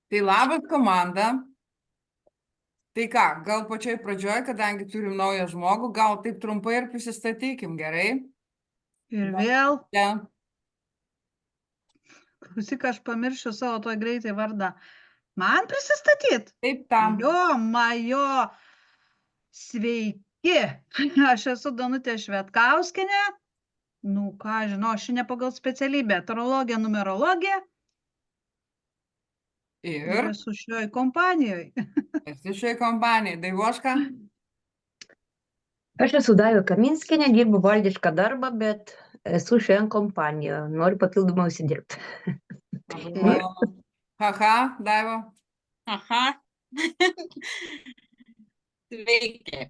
Tai labas komanda. Tai ką, gal pačioj pradžioj, kadangi turim naują žmogų, gal taip trumpai ir prisistatykim, gerai? Ir vėl, Ten. klausyk, aš pamiršiu savo to greitai vardą. Man prisistatyt? Taip tam. Jo, majo. Sveiki. Aš esu Danutė Švedkauskienė. Nu, ką žinau, aš ne pagal specialybę. Tarologė, numerologė. Ir Ir esu šioj kompanijoj. esi šioj kompanijai. Daivoška? Aš esu Daiva Kaminskienė, dirbu valdišką darbą, bet esu šioje kompanijoje. Noriu papildomai užsidirbti. Labai malonu. Haha, Daiva. Aha. Sveiki.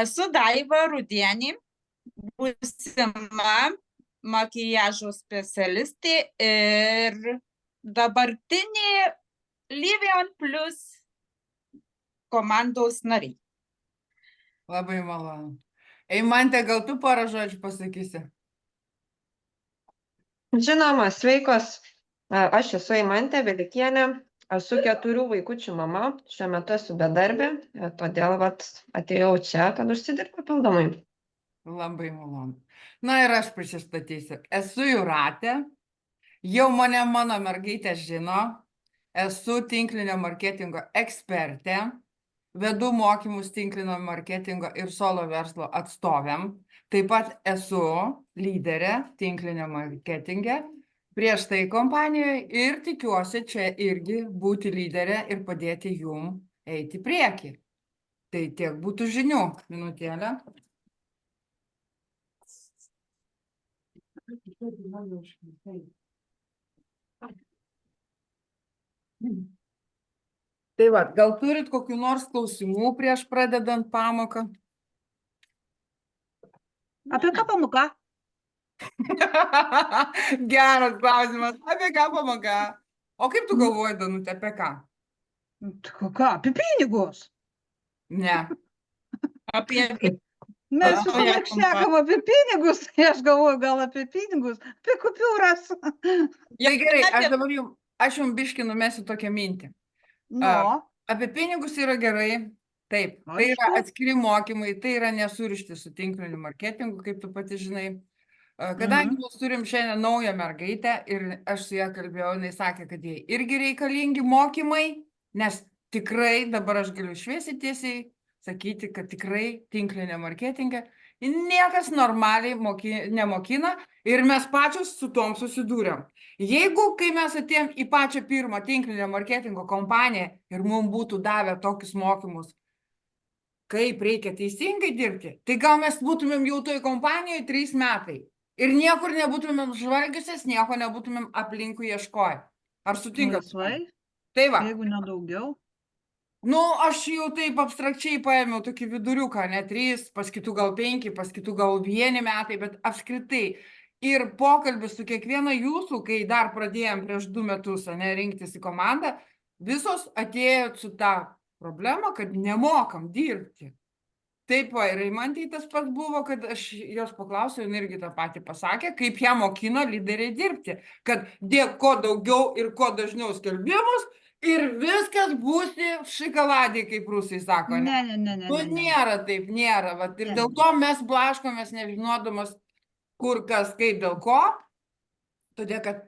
Esu Daiva Rudienė, būsima makiažo specialistė ir dabartinė Livion Plus komandos nariai. Labai malonu. Eimante, gal tu porą žodžių pasakysi? Žinoma, sveikos. Aš esu Eimantė Velikienė, esu 4 vaikučių mama, šiuo metu esu bedarbė, todėl atėjau čia, kad užsidirbti papildomai. Labai malonu. Na ir aš prisistatysiu. Esu Jūratė, jau mano mergaitė žino, esu tinklinio marketingo ekspertė, vedu mokymus tinklinio marketingo ir solo verslo atstoviam, taip pat esu lyderė tinklinio marketinge, prieš tai kompanijoje ir tikiuosi čia irgi būti lyderė ir padėti jum eiti prieki. Tai tiek būtų žinių. Minutėlę. Tai va, gal turit kokių nors klausimų prieš pradedant pamoką? Apie ką pamoka? Geras klausimas. Apie ką pamoka? O kaip tu galvoji, Danutė, apie ką? Tai ką, apie pinigus. Ne. Apie Mes Aha. visuomet šnekam apie pinigus. Aš galvoju, gal apie pinigus, apie kupiūras. Tai gerai, aš jums biškį numesiu tokią mintį. Nu, Apie pinigus yra gerai. Taip, tai yra Aišku. atskiri mokymai, tai yra nesurišti su tinkliniu marketingu, kaip tu pati žinai. Kadangi mes turim šiandien naują mergaitę ir aš su ją kalbėjau, jinai sakė, kad jai irgi reikalingi mokymai, nes tikrai dabar aš galiu šviesiai tiesiai sakyti, kad tikrai tinklinio marketinge niekas normaliai nemokina ir mes pačios su tom susidūrėm. Jeigu, kai mes atėjom į pačią pirmą tinklinio marketingo kompaniją ir mums būtų davę tokius mokymus, kaip reikia teisingai dirbti, tai gal mes būtumėm jau toj kompanijoje 3 metai ir niekur nebūtumėm žvalgiusias, nieko nebūtumėm aplinkui ieškoję. Ar sutinkat? laisvai, Tai va. jeigu nedaugiau. Nu, aš jau taip abstrakčiai paėmiau tokį viduriuką, ne 3, pas kitų gal 5, pas kitų gal 1 metai, bet apskritai. Ir pokalbis su kiekviena jūsų, kai dar pradėjom prieš 2 metus, ne, rinktis į komandą, visos atėjo su tą problemą, kad nemokam dirbti. Taip, va, ir Eimantei tas pats buvo, kad aš jos paklausiau, jin irgi tą patį pasakė, kaip ją mokino lyderiai dirbti, kad dėk kuo daugiau ir kuo dažniau skelbimus, ir viskas būsi šikaladė, kaip rusai sako. Ne. Nu, nėra taip, nėra. Vat, ir dėl to mes blaškomės, nežinodamas, kur kas, kaip, dėl ko. Todėl, kad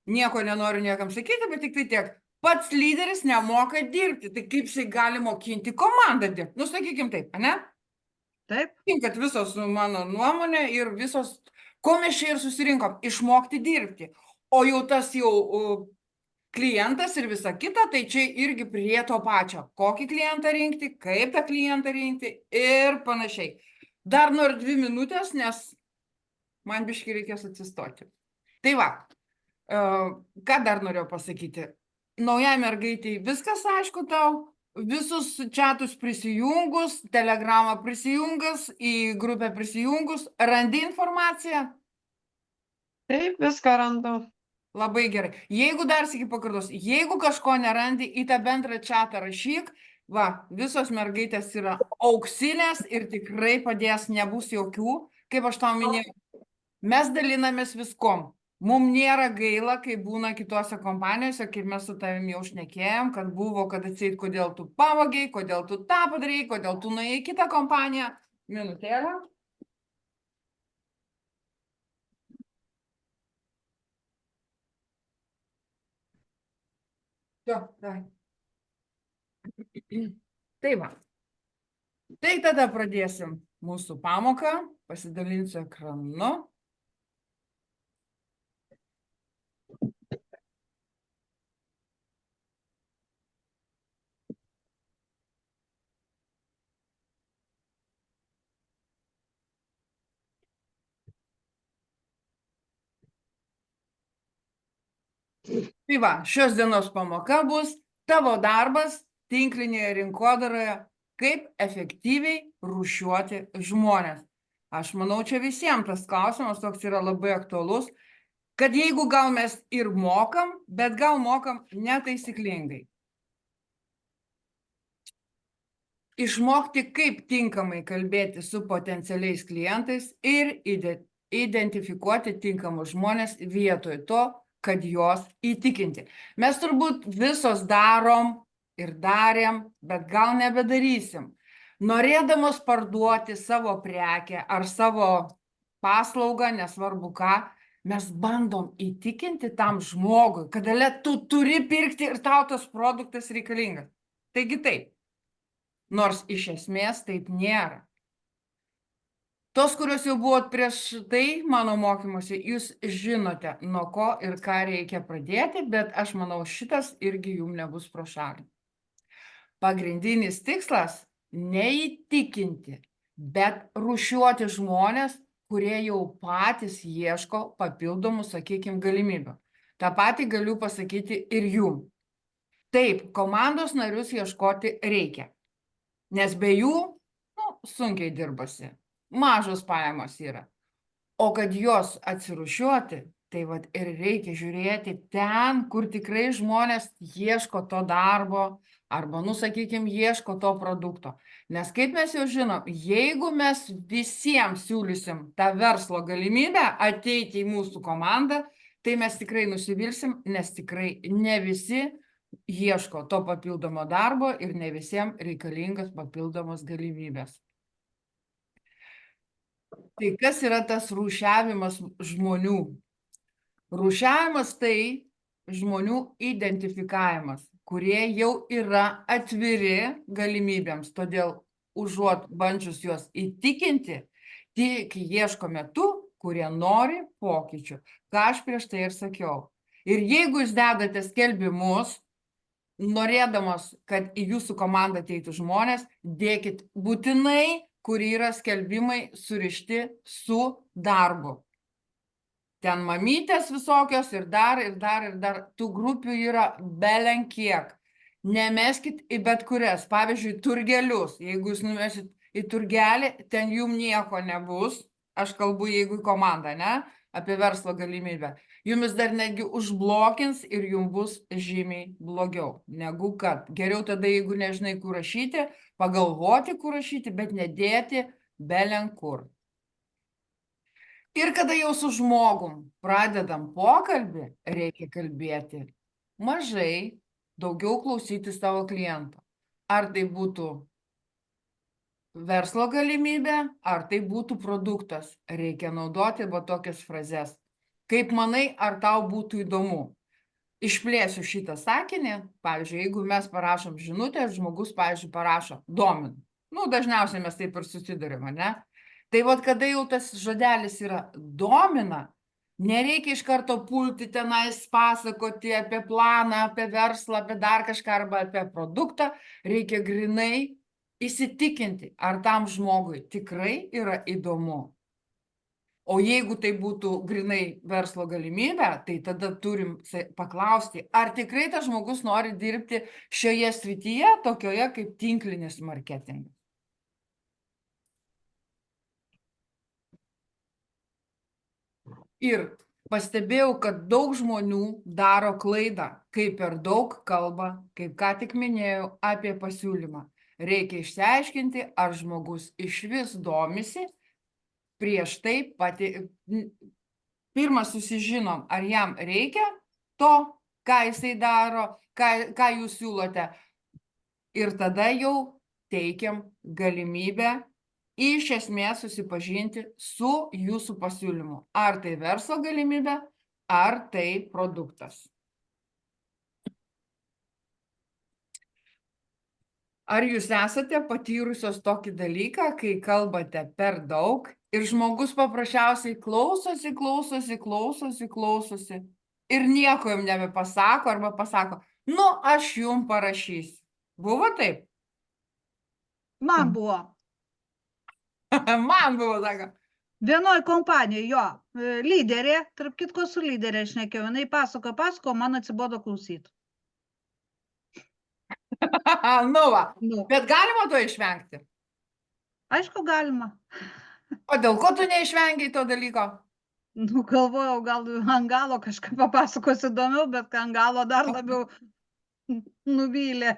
nieko nenoriu niekam sakyti, bet tik tai tiek. Pats lyderis nemoka dirbti. Tai kaip jisai gali mokinti komandą dirbti? Nu, sakykim taip, ne? Taip, Kad visos mano nuomonė ir visos, ko mes čia ir susirinkom, išmokti dirbti. O jau tas jau klientas ir visa kita, tai čia irgi prie to pačio. Kokį klientą rinkti, kaip tą klientą rinkti ir panašiai. Dar noriu 2 minutės, nes man biškai reikės atsistoti. Tai va, ką dar norėjau pasakyti. Naujai mergaitei viskas aišku tau, visus chatus prisijungus, telegramą prisijungus, į grupę prisijungus, randi informaciją? Taip, viską randu. Labai gerai. Jeigu dar sykį pakartos, jeigu kažko nerandi, į tą bendrą chatą rašyk, va, visos mergaitės yra auksinės ir tikrai padės, nebus jokių, kaip aš tau minėjau. Mes dalinamės viskom. Mums nėra gaila, kai būna kitose kompanijose, kaip mes su tavimi jau šnekėjom, kad buvo, kad atseit, kodėl tu pavogiai, kodėl tu tą padarei, kodėl tu nuėjai į kitą kompaniją. Minutėlę. Jo, tai. Tai va. Tai tada pradėsim mūsų pamoką. Pasidalinsiu ekranu. Tai va, šios dienos pamoka bus tavo darbas tinklinėje rinkodaroje, kaip efektyviai rūšiuoti žmones. Aš manau, čia visiems tas klausimas toks yra labai aktualus, kad jeigu gal mes ir mokam, bet gal mokam netaisyklingai. Išmokti, kaip tinkamai kalbėti su potencialiais klientais ir identifikuoti tinkamus žmonės vietoj to, kad juos įtikinti. Mes turbūt visos darom ir darėm, bet gal nebedarysim. Norėdamos parduoti savo prekę ar savo paslaugą, nesvarbu ką, mes bandom įtikinti tam žmogui, kad tu turi pirkti ir tau tas produktas reikalingas. Taigi taip, nors iš esmės taip nėra. Tos, kurios jau buvot prieš tai mano mokymuose, jūs žinote, nuo ko ir ką reikia pradėti, bet aš manau, šitas irgi jums nebus pro šalį. Pagrindinis tikslas - neįtikinti, bet rūšiuoti žmonės, kurie jau patys ieško papildomų, sakykime, galimybių. Ta pati galiu pasakyti ir jum. Taip, komandos narius ieškoti reikia, nes be jų sunkiai dirbasi. Mažos pajamos yra. O kad jos atsirūšiuoti, tai vat ir reikia žiūrėti ten, kur tikrai žmonės ieško to darbo arba, sakykime, ieško to produkto. Nes kaip mes jau žinom, jeigu mes visiems siūlysim tą verslo galimybę ateiti į mūsų komandą, tai mes tikrai nusivilsim, nes tikrai ne visi ieško to papildomo darbo ir ne visiems reikalingas papildomos galimybės. Tai kas yra tas rūšiavimas žmonių? Rūšiavimas tai žmonių identifikavimas, kurie jau yra atviri galimybėms. Todėl užuot bandžius juos įtikinti, tik ieškome tų, kurie nori pokyčių. Ką aš prieš tai ir sakiau. Ir jeigu jūs dedate skelbimus, norėdamos, kad į jūsų komandą ateitų žmonės, dėkit būtinai, kur yra skelbimai surišti su darbu. Ten mamytės visokios ir dar. Tų grupių yra belenkiek. Nemeskit į bet kurias. Pavyzdžiui, turgelius. Jeigu jūs numesit į turgelį, ten jum nieko nebus. Aš kalbu, jeigu į komandą, ne? Apie verslo galimybę. Jumis dar netgi užblokins ir jums bus žymiai blogiau. Negu kad. Geriau tada, jeigu nežinai, kur rašyti, pagalvoti, kur rašyti, bet nedėti belenkur. Ir kada jau su žmogum pradedam pokalbį, reikia kalbėti mažai, daugiau klausyti savo kliento. Ar tai būtų verslo galimybė, ar tai būtų produktas. Reikia naudoti tokias frazes. Kaip manai, ar tau būtų įdomu? Išplėsiu šitą sakinį. Pavyzdžiui, jeigu mes parašom žinutę, žmogus, pavyzdžiui, parašo domina. Dažniausiai mes taip ir susidurime, ne? Tai kada jau tas žodelis yra domina, nereikia iš karto pulti tenais pasakoti apie planą, apie verslą, apie dar kažką arba apie produktą. Reikia grinai įsitikinti, ar tam žmogui tikrai yra įdomu. O jeigu tai būtų grinai verslo galimybė, tai tada turim paklausti, ar tikrai tas žmogus nori dirbti šioje srityje, tokioje kaip tinklinis marketingas. Ir pastebėjau, kad daug žmonių daro klaidą, kai per daug kalba, kaip ką tik minėjau, apie pasiūlymą. Reikia išsiaiškinti, ar žmogus išvis domisi prieš tai Pirmą susižinom, ar jam reikia to, ką jisai daro, ką jūs siūlote. Ir tada jau teikiam galimybę iš esmės susipažinti su jūsų pasiūlymu. Ar tai verslo galimybė, ar tai produktas. Ar jūs esate patyrusios tokį dalyką, kai kalbate per daug ir žmogus paprasčiausiai klausosi ir nieko jums nebepasako arba pasako, nu, aš jums parašysiu. Buvo taip? Man buvo. Man buvo, sako. Vienoj kompanijoj, jo, lyderė, tarp kitko su lyderė šnekėjau, jinai pasako, man atsibodo klausyti. Nu va, Nu, bet galima to išvengti. aišku, galima. O dėl ko tu neišvengiai to dalyko? Nu, galvojau, gal ant galo kažką papasakos įdomiau, bet ant galo dar labiau nuvylė.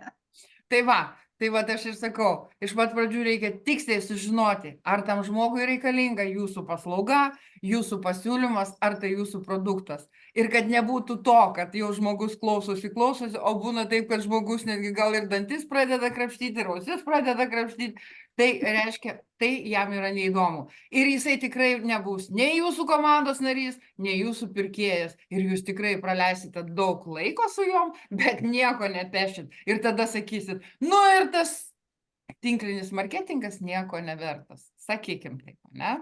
Tai va aš ir sakau, iš pat pradžių reikia tiksliai sužinoti, ar tam žmogui reikalinga jūsų paslauga, jūsų pasiūlymas, ar tai jūsų produktas. Ir kad nebūtų to, kad jau žmogus klausosi, o būna taip, kad žmogus netgi gal ir dantis pradeda krapštyti, ir ausis pradeda krapštyti, tai reiškia, tai jam yra neįdomu. Ir jisai tikrai nebus nei jūsų komandos narys, nei jūsų pirkėjas. Ir jūs tikrai praleisite daug laiko su juom, bet nieko nepešit. Ir tada sakysit, nu ir tas tinklinis marketingas nieko nevertas. Sakykim taip, ne?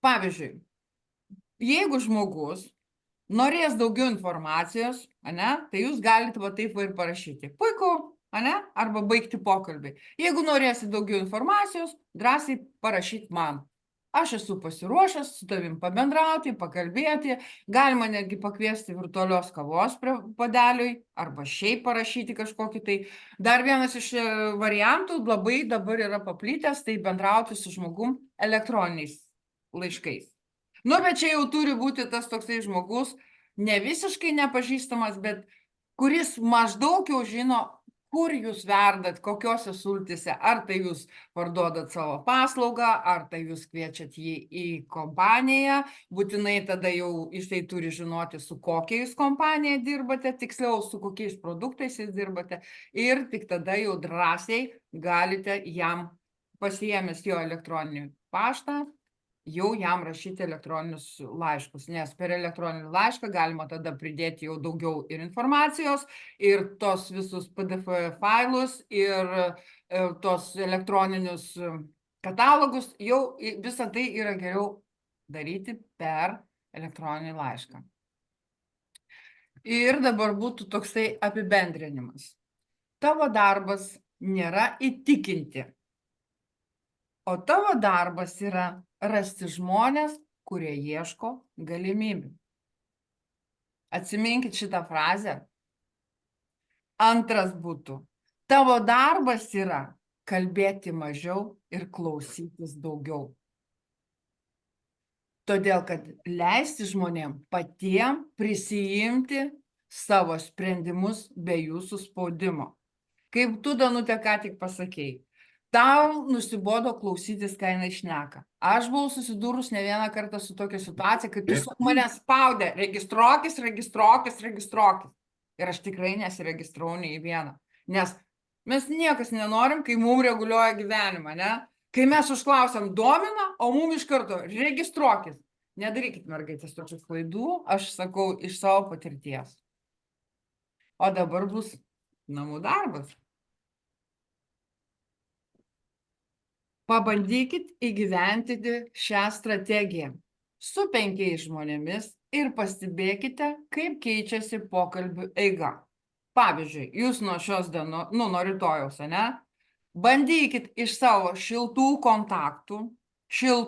Pavyzdžiui, jeigu žmogus norės daugiau informacijos, ane, tai jūs galite va taip va ir parašyti. Puiku, ane? Arba baigti pokalbį. Jeigu norėsit daugiau informacijos, drąsiai parašyk man. Aš esu pasiruošęs su tavim pabendrauti, pakalbėti, galima netgi pakviesti virtualios kavos puodeliui, arba šiaip parašyti kažkokį tai. Dar vienas iš variantų labai dabar yra paplitęs, tai bendrauti su žmogum elektroniniais laiškais. Nu, bet čia jau turi būti tas toksai žmogus, ne visiškai nepažįstamas, bet kuris maždaug jau žino, kur jūs verdat, kokiose sultyse, ar tai jūs parduodat savo paslaugą, ar tai jūs kviečiat jį į kompaniją, būtinai tada jau jisai turi žinoti, su kokia jūs kompanija dirbate, tiksliau, su kokiais produktais jūs dirbate, ir tik tada jau drąsiai galite jam, pasiėmęs jo elektroninį paštą, jau jam rašyti elektroninius laiškus, nes per elektroninį laišką galima tada pridėti jau daugiau ir informacijos, ir tos visus PDF failus, ir tos elektroninius katalogus, jau visą tai yra geriau daryti per elektroninį laišką. Ir dabar būtų toksai apibendrinimas. Tavo darbas nėra įtikinti, o tavo darbas yra rasti žmonės, kurie ieško galimybių. Atsiminkit šitą frazę. Antras būtų, tavo darbas yra kalbėti mažiau ir klausytis daugiau. Todėl, kad leisti žmonėm patiem prisijimti savo sprendimus be jūsų spaudimo. Kaip tu, Danute, ką tik pasakei. Tau nusibodo klausytis, ką jinai šneka. Aš buvau susidūrus ne vieną kartą su tokia situacija, kai tiesiog mane spaudė, registruokis. Ir aš tikrai nesiregistravau nei vieną. Nes mes niekas nenorim, kai mums reguliuoja gyvenimą, ne? Kai mes užklausiam domina, o mums iš karto registruokis. Nedarykit, mergaitės, tokių klaidų, aš sakau iš savo patirties. O dabar bus namų darbas. Pabandykit įgyvendinti šią strategiją su 5 žmonėmis ir pastebėkite, kaip keičiasi pokalbių eiga. Pavyzdžiui, jūs nuo šios dienos, nuo rytojaus, ne? Bandykit iš savo šiltų kontaktų, jau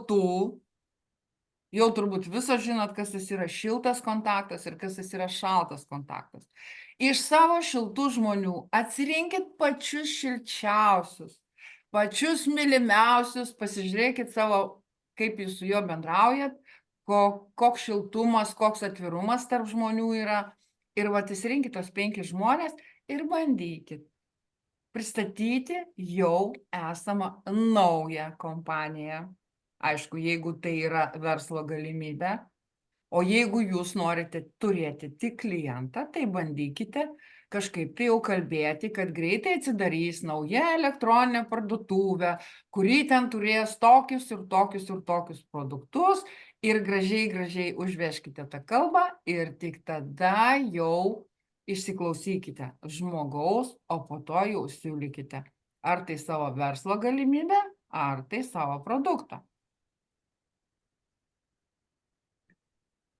turbūt visos žinot, kas tas yra šiltas kontaktas ir kas tas yra šaltas kontaktas. Iš savo šiltų žmonių atsirinkit pačius šilčiausius, pačius mylimiausius, pasižiūrėkit savo, kaip jūs su juo bendraujat, koks šiltumas, koks atvirumas tarp žmonių yra. Ir vat įsirinkit tos 5 žmonės ir bandykit pristatyti jau esamą naują kompaniją Aišku, jeigu tai yra verslo galimybė, o jeigu jūs norite turėti tik klientą, tai bandykite kažkaip tai jau kalbėti, kad greitai atsidarys nauja elektroninė parduotuvė, kuri ten turės tokius ir tokius ir tokius produktus ir gražiai užveškite tą kalbą ir tik tada jau išsiklausykite žmogaus, o po to jau siūlykite ar tai savo verslo galimybę, ar tai savo produktą.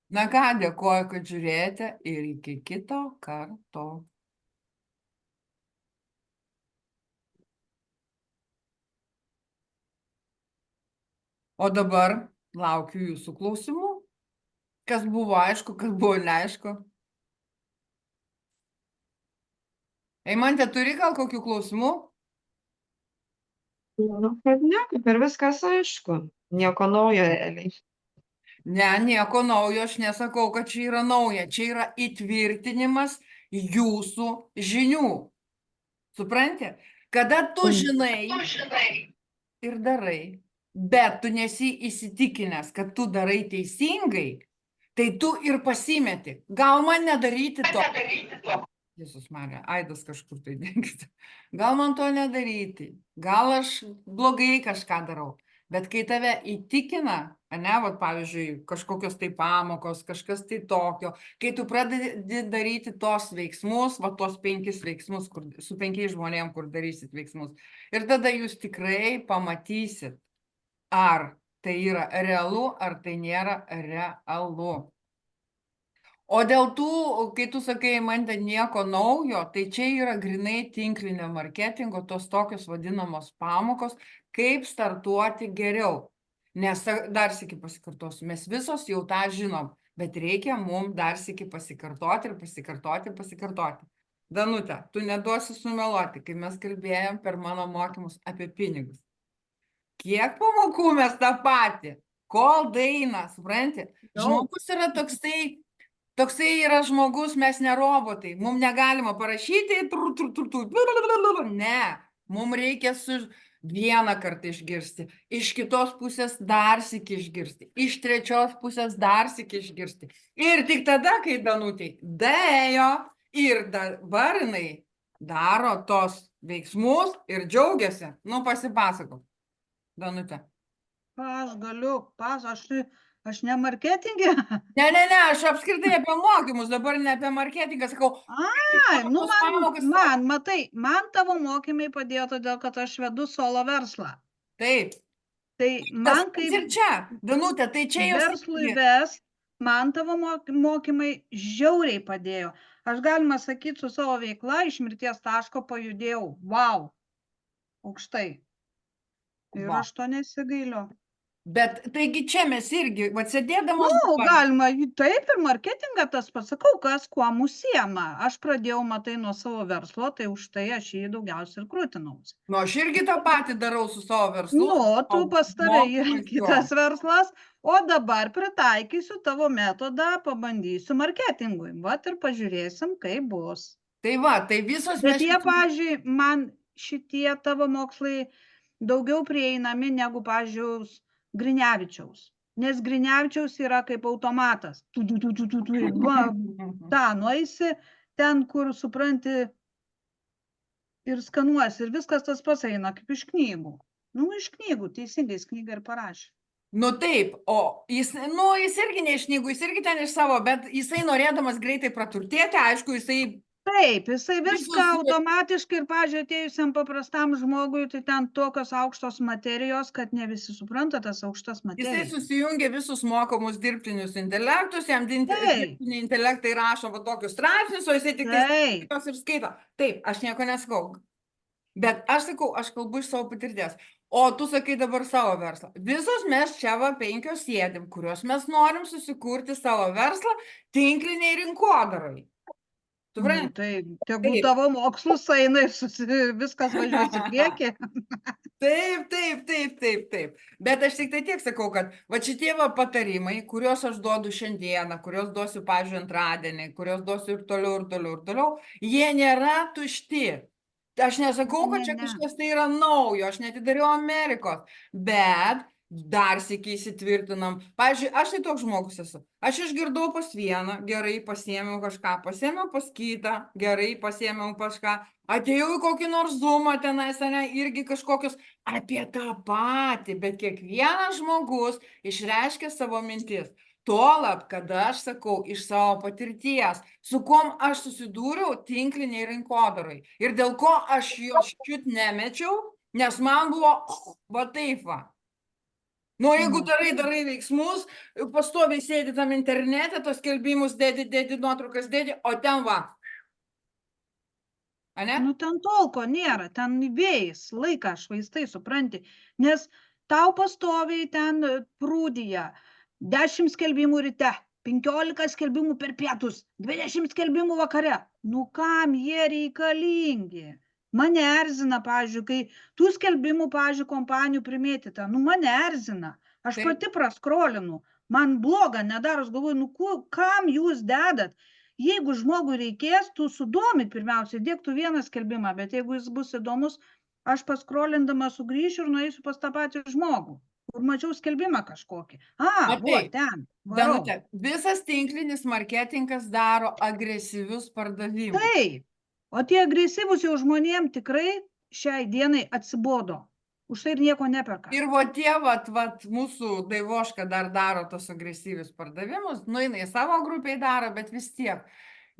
Na ką, dėkoju, kad žiūrėjote ir iki kito karto. O dabar laukiu jūsų klausimų. Kas buvo aišku, kas buvo neaišku. Eimante, turi gal kokių klausimų? Manau, kad ne, kaip ir viskas aišku. Nieko naujo realiai. Ne, nieko naujo, aš nesakau, kad čia yra nauja. Čia yra įtvirtinimas jūsų žinių. Supranti? Kada tu žinai ir darai, bet tu nesi įsitikinęs, kad tu darai teisingai, tai tu ir pasimeti. Gal man nedaryti to? Jėzus Marija, aidas kažkur tai dengti. Gal man to nedaryti? Gal aš blogai kažką darau? Bet kai tave įtikina, ane, vat, pavyzdžiui, kažkokios tai pamokos, kažkas tai tokio, kai tu pradedi daryti tos veiksmus, va tos 5 veiksmus, su 5 žmonėm, kur darysit veiksmus, ir tada jūs tikrai pamatysit, ar tai yra realu, ar tai nėra realu. O dėl tų, kai tu sakai, man nieko naujo, tai čia yra grinai tinklinio marketingo, tos tokios vadinamos pamokos, kaip startuoti geriau. Nes dar sykį pasikartosiu, mes visos jau tą žinom, bet reikia mums dar sykį pasikartoti ir pasikartoti. Danute, tu neduosi sumeluoti, kai mes kalbėjom per mano mokymus apie pinigus. Kiek pamokų mes tą patį, kol daina, supranti? Žmogus yra toksai yra žmogus, mes ne robotai. Mums negalima parašyti, ne, mums reikia su vieną kartą išgirsti, iš kitos pusės dar sykį išgirsti, iš trečios pusės dar sykį išgirsti. Ir tik tada, kai Danutei daėjo ir dabar jinai daro tos veiksmus ir džiaugiasi, nu pasipasakok, Danute. Aš galiu, aš ne marketingė. Ne, aš apskritai apie mokymus, dabar ne apie marketingą, sakau. Ai, nu man tavo mokymai padėjo, todėl kad aš vedu solo verslą. Taip. Tai man kaip ir čia, Danute, tai čia jau. Verslui vest, man tavo mokymai žiauriai padėjo. Aš galima sakyti, su savo veikla iš mirties taško pajudėjau. Wow, aukštai. Ir aš to nesigailiu. Bet taigi čia mes irgi, atsėdėdamos... Galima, taip ir marketingą tas pasakau, kas kuo užsiema. Aš pradėjau, matai, nuo savo verslo, tai už tai aš jį daugiausiai ir krūtinausi. Nu, aš irgi tą patį darau su savo verslu. Nu, tu pas tave yra kitas verslas, o dabar pritaikysiu tavo metodą, pabandysiu marketingui. Vat ir pažiūrėsim, kaip bus. Tai va, tai visos... Bet jie, pavyzdžiui, man šitie tavo mokslai daugiau prieinami negu, pavyzdžiui, Grinevičiaus. Nes Grinevičiaus yra kaip automatas. Ta, nueisi ten, kur supranti ir skanuosi. Ir viskas tas pats eina kaip iš knygų. Nu, iš knygų, teisingai, jis knygą ir parašė. Nu taip, o jis irgi ne iš knygų, jis irgi ten iš savo, bet jisai norėdamas greitai praturtėti, aišku, jisai... Taip, jisai viską automatiškai ir, pavyzdžiui, atėjusiam paprastam žmogui, tai ten tokios aukštos materijos, kad ne visi supranta tas aukštas materijas. Jisai susijungia visus mokamus dirbtinius intelektus, jam dirbtiniai intelektai rašo va tokius straipsnius, o jisai tik tais ir skaito. Taip, aš nieko nesakau. Bet aš sakau, aš kalbu iš savo patirties. O tu sakai dabar savo verslą. Visos mes čia va 5 sėdim, kurios mes norim susikurti savo verslą tinkliniai rinkodarai. Tai tegul tavo mokslus eina ir viskas važiuos į priekį. Taip. Bet aš tik tai tiek sakau, kad va šitie va patarimai, kuriuos aš duodu šiandieną, kuriuos duosiu, pavyzdžiui, antradienį, kuriuos duosiu ir toliau, jie nėra tušti. Aš nesakau, kad čia kažkas tai yra naujo, aš netidariau Amerikos, bet dar sykį įsitvirtinam. Pavyzdžiui, aš tai toks žmogus esu. Aš išgirdau pas vieną, gerai pasiėmiau kažką, pasiėmiau pas kitą, gerai pasiėmiau kažką, atėjau į kokį nors zoomą tenais, ane, irgi kažkokius apie tą patį, bet kiekvienas žmogus išreiškia savo mintis. Tuolab, kad aš sakau iš savo patirties, su kuom aš susidūriau tinkliniai rinkodarai ir dėl ko aš jos čiut nemečiau, nes man buvo va taip va. Nu, jeigu darai veiksmus, pastoviai sėdi tam internete, tos skelbimus dėdi, nuotraukas dėdi, o ten va. Ane? Nu, ten tolko nėra, ten vėjais, laiką švaistai, supranti, nes tau pastoviai ten prūdija 10 skelbimų ryte, 15 skelbimų per pietus, 20 skelbimų vakare. Nu, kam jie reikalingi? Mane erzina, pavyzdžiui, kai tų skelbimų, pavyzdžiui, kompanijų primėtyta, nu, mane erzina. Aš Taip. pati praskrolinu, man bloga, nedaro, aš galvoju, nu, kam jūs dedat? Jeigu žmogui reikės, tu sudomit pirmiausia, dėk tu vieną skelbimą, bet jeigu jis bus įdomus, aš paskrolindama sugrįšiu ir nueisiu pas tą patį žmogų, kur mačiau skelbimą kažkokį. Matai, Buvo ten, varau. Danute, visas tinklinis marketingas daro agresyvius pardavimus. Taip, o tie agresyvūs jau žmonėm tikrai šiai dienai atsibodo. Už tai ir nieko neperka. Ir va tie, vat, mūsų Daivoška dar daro tos agresyvius pardavimus, nu jinai savo grupiai daro, bet vis tiek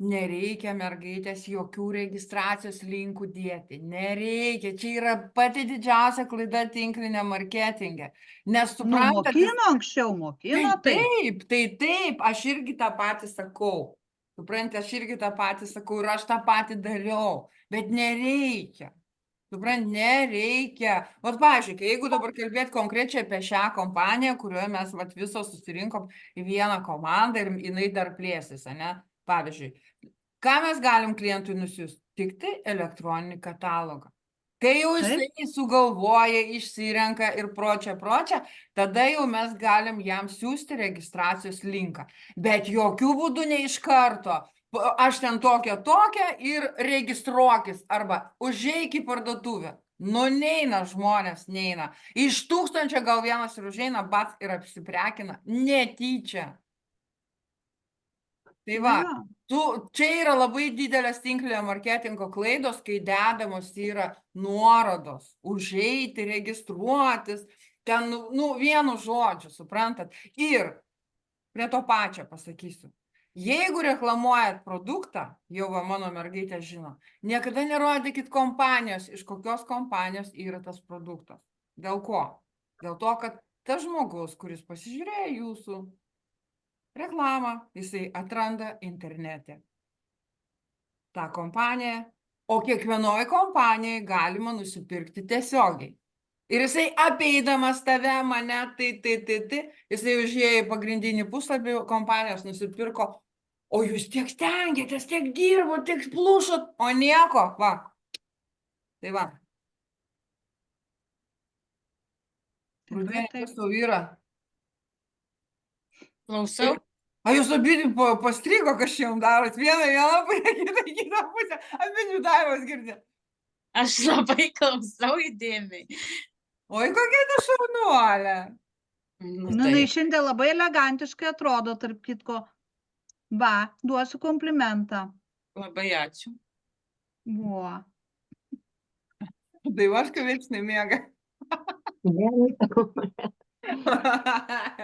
nereikia mergaitės jokių registracijos linkų dėti, nereikia, čia yra pati didžiausia klaida tinklinė marketinge, nes Nu, suprantate, mokino anksčiau, mokino taip. taip, aš irgi tą patį sakau, suprantate, aš irgi tą patį sakau ir aš tą patį dariau, bet nereikia. Suprant, nereikia. Vat, pavyzdžiui, jeigu dabar kalbėt konkrečiai apie šią kompaniją, kurioje mes vat, visos susirinkom į vieną komandą ir jinai dar plėsis, ane? Pavyzdžiui, ką mes galim klientui nusiųsti? Tik tai elektroninį katalogą. Kai jau jisai sugalvoja, išsirenka ir pročia, tada jau mes galim jam siūsti registracijos linką. Bet jokių būdų ne iš karto. Aš ten tokia ir registruokis arba užeik į parduotuvę. Nu, neina žmonės, neina. Iš 1000 gal vienas ir užeina, bat ir apsiprekina. Netyčia. Tai va, čia yra labai didelės tinklinio marketingo klaidos, kai dedamos yra nuorodos. Užeiti, registruotis. Ten, nu, vienu žodžiu, suprantat. Ir prie to pačio pasakysiu. Jeigu reklamuojat produktą, jau va mano mergaitė žino, niekada nerodykit kompanijos, iš kokios kompanijos yra tas produktas. Dėl ko? Dėl to, kad tas žmogus, kuris pasižiūrėjo jūsų reklamą, jisai atranda internete tą kompaniją, o kiekvienoje kompanijoje galima nusipirkti tiesiogiai. Ir jisai apeidamas tave, mane, jisai užėjo į pagrindinį puslapį kompanijos, nusipirko. O jūs tiek stengiatės, tiek dirbot, tiek plušot, o nieko, va. Tai va. Rūdėnė, kas tau yra? Klausau. A jūs abidvi pastrigo, kas čia jums darot? Vieną pusę, kitą pusę. Abidvi Daivos girdė. Aš labai klausau įdėmiai. Oi, kokia ta šaunuolė. Nu, tai šiandien labai elegantiškai atrodo, tarp kitko. Va, duosiu komplimentą. Labai ačiū. Buvo. Daivoška veiks nemiega.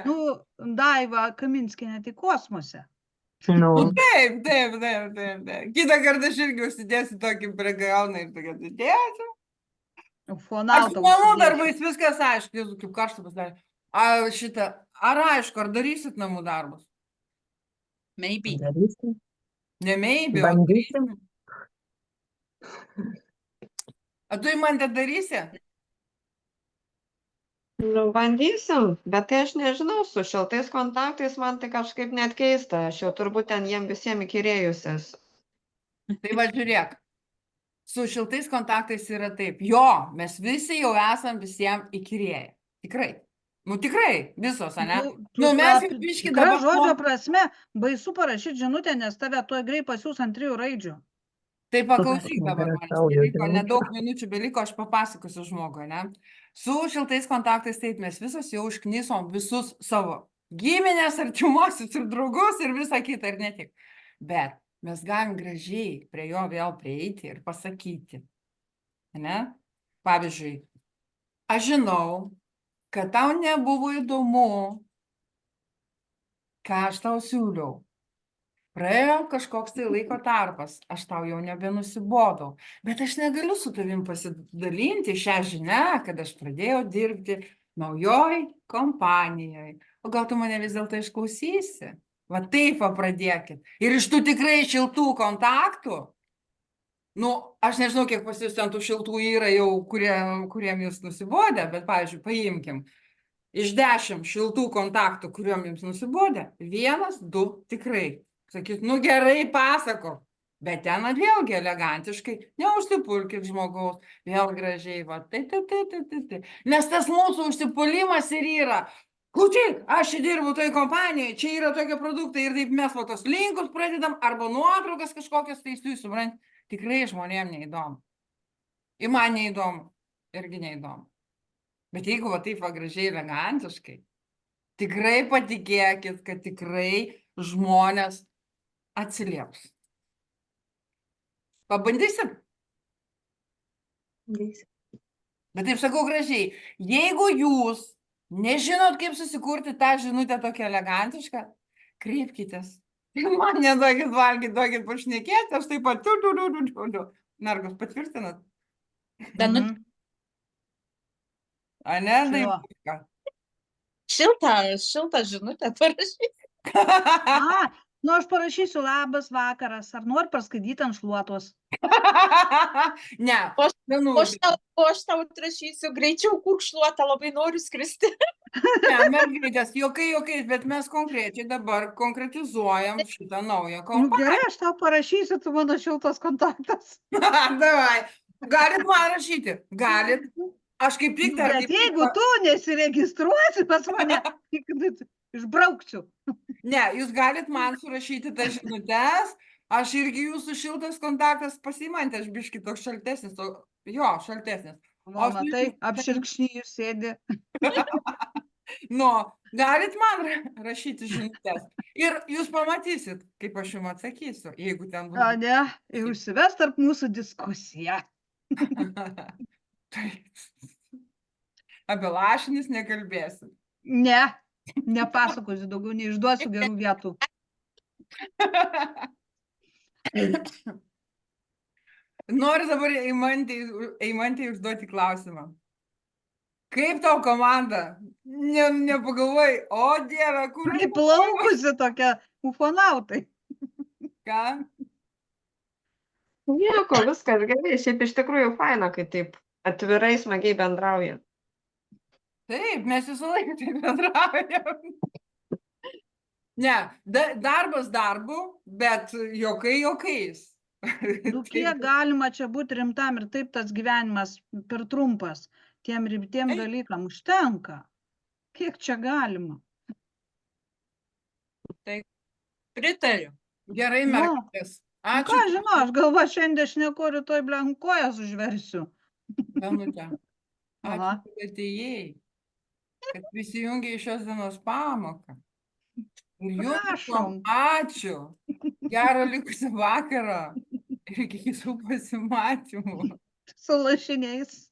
Nu, Daiva Kaminskienė tai kosmose. Nu, Taip. Kitą kartą aš irgi užsidėsiu tokį pregauną ir tokia dėsiu. Aš Fonautą su namų užsidėsiu. darbais viskas aišku, Jėzu, kaip karštą pasidarė. Ar aišku, ar darysit namų darbus? Maybe. darysim, Ne maybe, o bandysim. A tu įmantę darysi? Nu, bandysim, bet tai aš nežinau, su šiltais kontaktais man tai kažkaip net keista, aš jau turbūt ten jiem visiems įkyrėjus esu. Tai va žiūrėk, su šiltais kontaktais yra taip. Jo, mes visi jau esam visiems įkyrėję. Tikrai. Nu tikrai, visos, ane? Nu, mes jau biškį Tikra dabar... žodžio prasme, baisu parašyti žinutę, nes tave tuoj greit pasiūs ant 3 raidžių. Tai paklausyk Supratau, dabar, dar man saujo beliko, žinučių. nedaug minučių beliko, aš papasakosiu žmogui, ne? Su šiltais kontaktais taip mes visos jau užknisom visus savo giminės, artimuosius ir draugus ir visą kitą ir ne tik. Bet mes galim gražiai prie jo vėl prieiti ir pasakyti, ne? Pavyzdžiui, aš žinau, kad tau nebuvo įdomu, ką aš tau siūliau. Praėjo kažkoks tai laiko tarpas, aš tau jau nebenusibodau, bet aš negaliu su tavim pasidalinti šią žinią, kad aš pradėjau dirbti naujoj kompanijoj. O gal tu mane vis dėlto išklausysi? Va taip va pradėkit. Ir iš tų tikrai šiltų kontaktų, nu, aš nežinau, kiek pas jūs ten tų šiltų yra jau, kuriem jūs nusibodė, bet, pavyzdžiui, paimkim. Iš 10 šiltų kontaktų, kuriuom jums nusibodė, 1, 2 tikrai. Sakyt, nu gerai pasako, bet ten vėlgi elegantiškai, neužsipulkit žmogaus, vėl gražiai, va, tai. Nes tas mūsų užsipulimas ir yra, klausyk, aš čia dirbu toj kompanijoje, čia yra tokie produktai ir taip mes va tos linkus pradedam, arba nuotraukas kažkokias, tai jūs suprant, tikrai žmonėm neįdomu. Ir man neįdomu, irgi neįdomu. Bet jeigu va taip va gražiai elegantiškai, tikrai patikėkit, kad tikrai žmonės atsilieps. Pabandysim? Bet taip sakau gražiai, jeigu jūs nežinot, kaip susikurti tą žinutę tokią elegantišką, kreipkitės. Man neduokit valgyti, duokit pašnekėti, aš taip pat Nargos, patvirtinat? Danut, A ne, Jo. Dainutka? šiltą žinutę parašyk. Nu aš parašysiu labas vakaras, ar nori paskaityti ant šluotos? Ne, O Danutė. aš tau atrašysiu, greičiau kurkšluotą, labai noriu skristi. Ne, mergaitės, juokais, bet mes konkrečiai dabar konkretizuojam šitą naują Nu kompaniją. gerai, aš tau parašysiu, tu mano šiltas kontaktas. Davai, galit man rašyti, galit. Aš kaip tik dar... Bet jeigu tu nesiregistruosi pas mane, išbraukčiau. Ne, jūs galit man surašyti tas žinutes, aš irgi jūsų šiltas kontaktas pasimantė, aš biški toks šaltesnis, šaltesnis. O matai, apširkšnijus sėdi. Nu, galit man rašyti žinutes. Ir jūs pamatysit, kaip aš jums atsakysiu, jeigu ten bus... O ne, ir užsives tarp mūsų diskusiją. Apie lašinis nekalbėsit. Ne, nepasakosiu daugiau, neišduosiu gerų vietų. Noriu dabar Eimantei užduoti klausimą. Kaip tau komanda? Nepagalvojai, o Dieve, kur... Priplaukusi tokia ufonautai. Ką? Nieko, viskas gerai, šiaip iš tikrųjų faina, kai taip atvirai, smagiai bendrauja. Taip, mes visą laiką taip bendraujam. Ne, darbas darbu, bet juokais. Nu kiek galima čia būti rimtam ir taip tas gyvenimas per trumpas. Tiem rimtiem dalykam užtenka. Kiek čia galima? Pritariu. Gerai, Nu, mergaitės. Ką Ačiū. žinau, aš galva šiandien šneku, rytoj blenkojas užversiu. Danute. Aha. Ačiū, kad atėjai. Kad prisijungiai į šios dienos pamoką. Ir jums Prašom. ačiū. Gero likusio vakaro. Ir iki kitų pasimatymų. Su lašiniais.